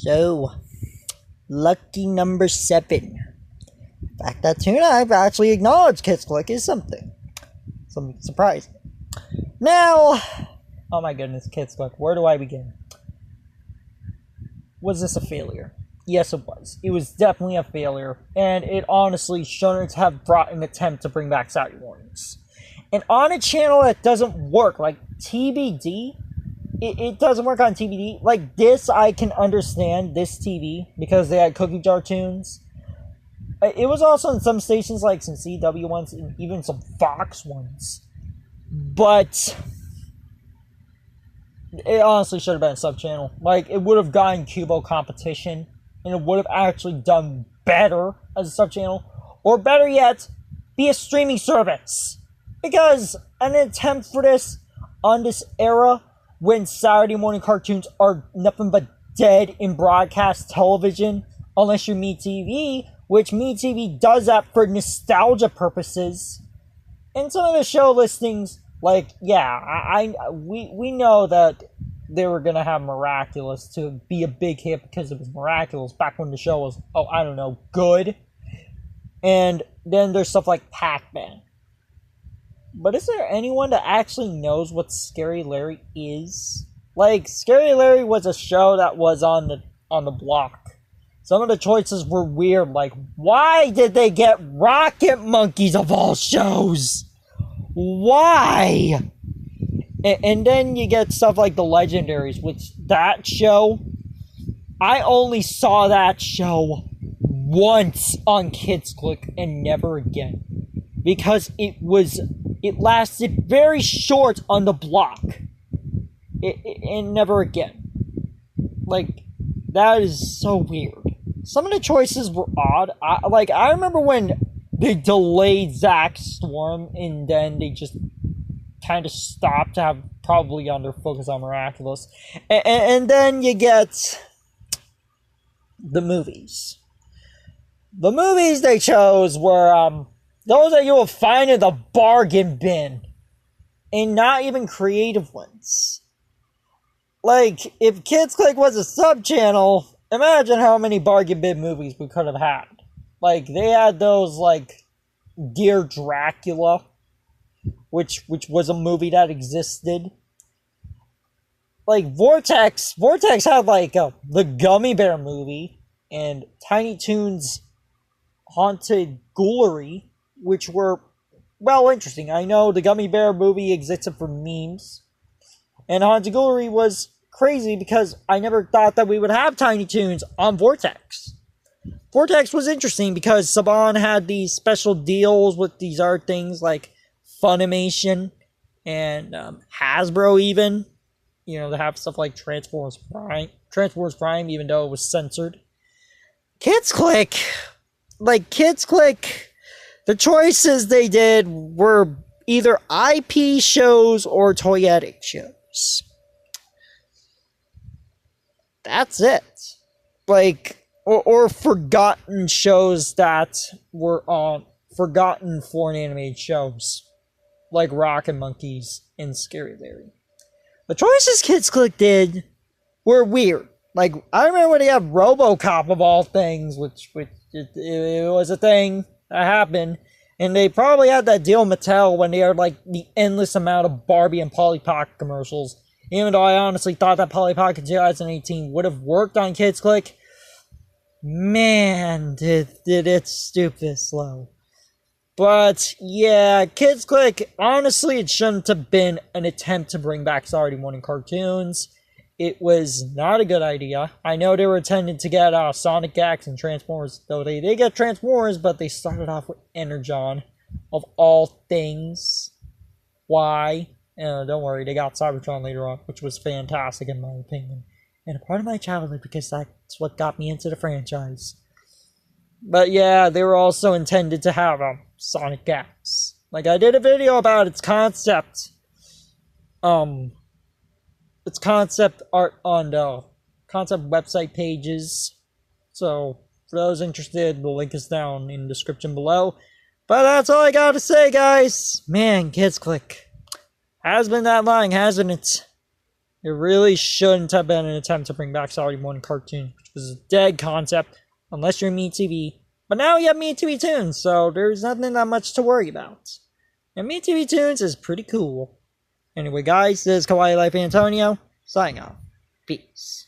So, lucky number 7. In fact, that tune I've actually acknowledged KidsClick is something surprising. Now, oh my goodness, KidsClick, where do I begin? Was this a failure? Yes, it was. It was definitely a failure, and it honestly shouldn't have brought an attempt to bring back Saturday mornings. And on a channel that doesn't work, like TBD, it doesn't work on TBD. Like this, I can understand this TV because they had cookie jar tunes. It was also in some stations, like some CW ones and even some Fox ones. But it honestly should have been a sub-channel. Like, it would have gotten Cubo competition, and it would have actually done better as a sub-channel. Or better yet, be a streaming service. Because an attempt for this on this era, when Saturday morning cartoons are nothing but dead in broadcast television, unless you're MeTV, which MeTV does that for nostalgia purposes. And some of the show listings, like, yeah, we know that they were gonna have Miraculous to be a big hit because it was Miraculous back when the show was, good. And then there's stuff like Pac-Man. But is there anyone that actually knows what Scary Larry is? Like, Scary Larry was a show that was on the block. Some of the choices were weird, like, why did they get Rocket Monkeys of all shows? Why? And then you get stuff like the Legendaries, which that show, I only saw that show once on KidsClick and never again. Because it lasted very short on the block. And never again. Like, that is so weird. Some of the choices were odd. I remember when they delayed Zach Storm, and then they just kind of stopped to have probably on their focus on Miraculous. And then you get the movies. The movies they chose were those that you will find in the bargain bin, and not even creative ones. Like, if KidsClick was a sub-channel, imagine how many bargain bin movies we could have had. Like, they had those, like, Dear Dracula, which was a movie that existed. Like, Vortex had, like, the Gummy Bear movie, and Tiny Toons' Haunted Ghoulery, which were, well, interesting. I know the Gummy Bear movie existed for memes, and Haunted Ghoulery was crazy because I never thought that we would have Tiny Toons on Vortex. Vortex was interesting because Saban had these special deals with these art things like Funimation and Hasbro even. You know, they have stuff like Transformers Prime, even though it was censored. KidsClick, the choices they did were either IP shows or toyetic shows. That's it. Like, or forgotten shows that were on forgotten foreign animated shows, like Rocket Monkeys and Scary Larry. The choices KidsClick did were weird. Like, I remember when they had RoboCop of all things, which it was a thing that happened, and they probably had that deal with Mattel when they had like the endless amount of Barbie and Polly Pocket commercials. Even though I honestly thought that Polly Pocket 2018 would have worked on KidsClick, man, did it stoop this low. But yeah, KidsClick, honestly, it shouldn't have been an attempt to bring back Saturday morning cartoons. It was not a good idea. I know they were intended to get Sonic X and Transformers, though they did get Transformers, but they started off with Energon, of all things. Why? Don't worry, they got Cybertron later on, which was fantastic in my opinion. And a part of my childhood because that's what got me into the franchise. But yeah, they were also intended to have Sonic X. Like, I did a video about its concept. Its concept art on the concept website pages. So, for those interested, the link is down in the description below. But that's all I gotta say, guys. Man, KidsClick has been that long, hasn't it? It really shouldn't have been an attempt to bring back Saturday morning cartoon, which was a dead concept, unless you're MeTV. But now you have MeTV Tunes, so there's nothing that much to worry about. And MeTV Tunes is pretty cool. Anyway, guys, this is Kawaii Life Antonio, signing off. Peace.